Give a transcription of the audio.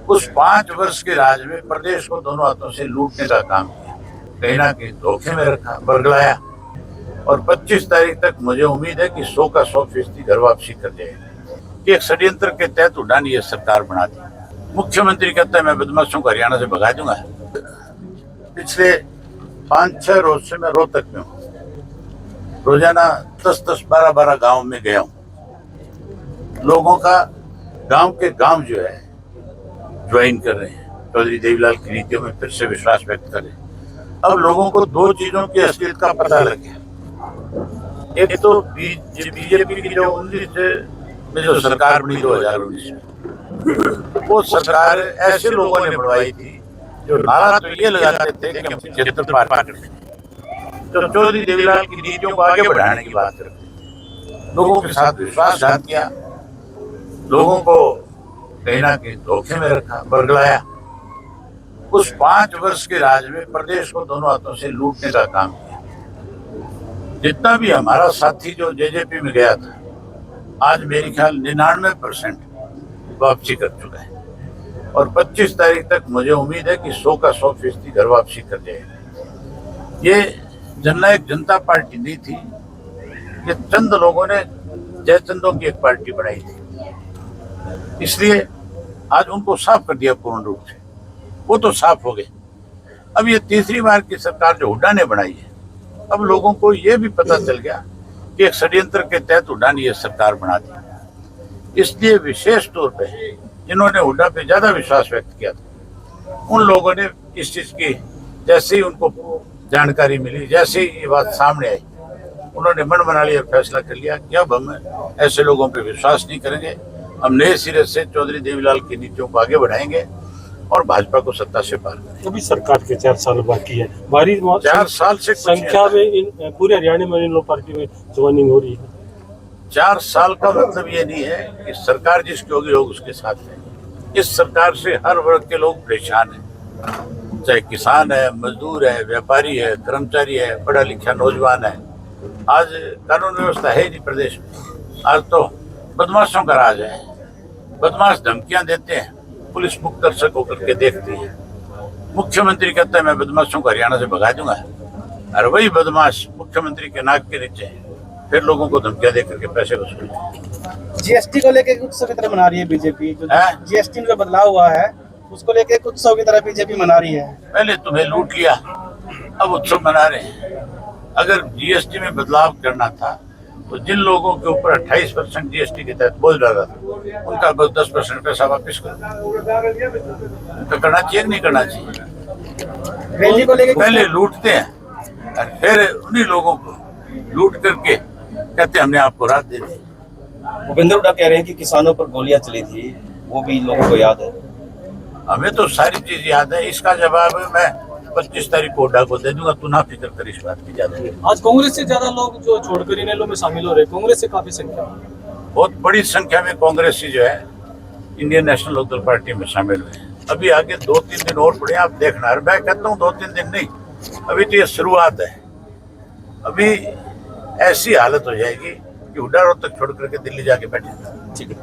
उस 5 वर्ष के राज में प्रदेश को दोनों हाथों से लूटने का काम किया, कहीं ना कहीं धोखे में रखा, बरगलाया। और 25 तारीख तक मुझे उम्मीद है कि 100 का 100% घर वापसी कर जाएगी। एक षड्यंत्र के तहत उड़ान ये सरकार बना दी। मुख्यमंत्री कहता है मैं बदमाशों को हरियाणा से भगा दूंगा। पिछले 5-6 रोज से मैं रोहतक में हूँ। रोजाना 10-10, 12-12 गांव में गया हूँ। लोगों का गांव के गांव जो है ज्वाइन कर रहे हैं, चौधरी देवीलाल की नीतियों में फिर से विश्वास व्यक्त करें। अब लोगों को 2 चीजों की असलियत का पता लग गया। एक तो बीजेपी की जो 19 में जो सरकार बनी 2019 में, वो सरकार ऐसे लोगों ने बनवाई थी जो नारा तो ये लगाते थे कि हम 75 पार कर लेंगे, तो चौधरी देवीलाल की नीतियों को आगे बढ़ाने की बात करते थे। लोगों के साथ विश्वासघात किया, लोगों को कहीं ना कहीं धोखे में रखा, बरगलाया। उस 5 वर्ष के राज में प्रदेश को दोनों हाथों से लूटने का काम किया। जितना भी हमारा साथी जो जेजेपी में गया था, आज मेरे ख्याल 99% वापसी कर चुका है। और 25 तारीख तक मुझे उम्मीद है कि 100 का 100% घर वापसी कर जाएगी। ये जननायक जनता पार्टी नहीं थी, ये चंद लोगों ने जयचंदों की एक पार्टी बनाई थी, इसलिए आज उनको साफ कर दिया पूर्ण रूप से। वो तो साफ हो गए। अब ये तीसरी बार की सरकार जो हुड्डा ने बनाई है, अब लोगों को ये भी पता चल गया कि एक षड्यंत्र के तहत हुड्डा ने ये सरकार बना दी। इसलिए विशेष तौर पे जिन्होंने हुड्डा पे ज्यादा विश्वास व्यक्त किया था, उन लोगों ने इस चीज की जैसे ही उनको जानकारी मिली, जैसे ही ये बात सामने आई, उन्होंने मन बना लिया, फैसला कर लिया कि अब हम ऐसे लोगों पे विश्वास नहीं करेंगे। हम नए सिरे से चौधरी देवीलाल की नीतियों को आगे बढ़ाएंगे और भाजपा को सत्ता से पार करेंगे। अभी सरकार के 4 साल बाकी है, भारी 4 साल से संख्या में इन पूरे हरियाणा में इन लोग पार्टी में ज्वाइनिंग हो रही है। 4 साल का मतलब ये नहीं है कि सरकार जिसकी होगी लोग उसके साथ हैं। इस सरकार से हर वर्ग के लोग परेशान हैं, चाहे किसान है, मजदूर है, व्यापारी है, कर्मचारी है, पढ़ा लिखा नौजवान है। आज कानून व्यवस्था है नहीं प्रदेश में। आज तो बदमाशों का राज है। बदमाश धमकियां देते हैं, पुलिस मुक्त दर्शक होकर के देखती है। मुख्यमंत्री कहता है मैं बदमाशों को हरियाणा से भगा दूंगा, और वही बदमाश मुख्यमंत्री के नाक के नीचे फिर लोगों को धमकियां देकर के पैसे वसूल। जीएसटी को लेकर उत्सव की तरह मना रही है बीजेपी। जो जीएसटी में बदलाव हुआ है उसको लेकर कुछ उत्सव की तरह बीजेपी मना रही है। पहले तुम्हें लूट लिया, अब उत्सव मना रहे हैं। अगर जीएसटी में बदलाव करना था तो जिन लोगों के ऊपर 28% जीएसटी के तहत बोझ डाला था, उनका बस 10% पैसा वापस करो। तो करना चाहिए नहीं करना चाहिए। रैली को लेकर पहले लूटते हैं और फिर उन्हीं लोगों को लूट करके कहते हमने आपको राहत दे दी। भूपेंद्र हुड्डा कह रहे हैं कि किसानों पर गोलियां चली थी, वो भी लोगों को याद है। हमें तो सारी चीज याद है। इसका जवाब मैं 25 तारीख को हुड्डा को दे दूंगा। तू ना फिक्र कर इस बात की। ज्यादा आज कांग्रेस से ज्यादा लोग जो छोड़कर इनेलो में शामिल हो रहे हैं, कांग्रेस से काफी संख्या, बहुत बड़ी संख्या में कांग्रेसी जो है इंडियन नेशनल लोकदल पार्टी में शामिल हुए हैं। अभी आगे 2-3 दिन और पड़े, आप देखना। मैं कहता हूँ 2-3 दिन नहीं, अभी तो ये शुरुआत है। अभी ऐसी हालत हो जाएगी कि हुड्डा रोहतक छोड़ करके दिल्ली जाके बैठे। ठीक है।